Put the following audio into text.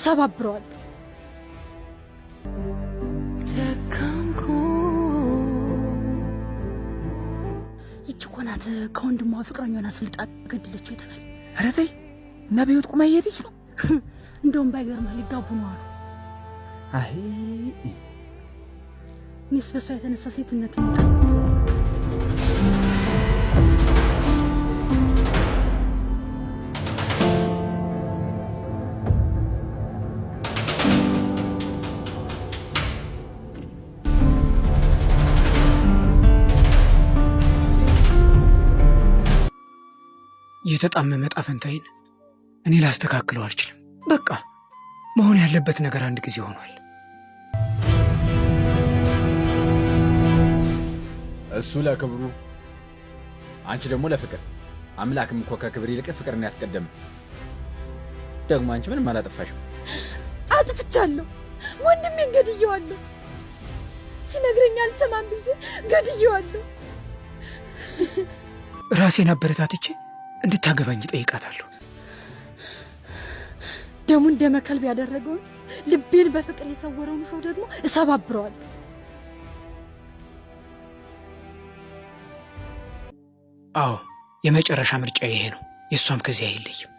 እሰባብረዋለሁ። ይቺ እኮ ናት ከወንድሟ ፍቅረኛዋን አስልጣ ገድለችው የተባለ። ኧረ ተይ እና በሕይወት ቁማ እየሄደች ነው። እንደውም ባይገርምህ ሊጋቡ ነው አሉ። አይ እኔስ በሷ የተነሳ ሴትነት ይመጣ። የተጣመመ ዕጣ ፈንታዬን እኔ ላስተካክለው አልችልም። በቃ መሆን ያለበት ነገር አንድ ጊዜ ሆኗል። እሱ ለክብሩ፣ አንቺ ደግሞ ለፍቅር። አምላክም እኮ ከክብር ይልቅ ፍቅርን ያስቀደመ። ደግሞ አንቺ ምንም አላጠፋሽም። አጥፍቻለሁ። ወንድሜን ገድዬዋለሁ። ሲነግረኝ አልሰማም ብዬ ገድዬዋለሁ። ራሴን አበረታትቼ እንድታገባኝ ጠይቃታለሁ። ደሙን ደመ ከልብ ያደረገውን ልቤን በፍቅር የሰወረውን ሰው ደግሞ እሰባብረዋለሁ። አዎ የመጨረሻ ምርጫ ይሄ ነው። የእሷም ከዚህ አይለይም።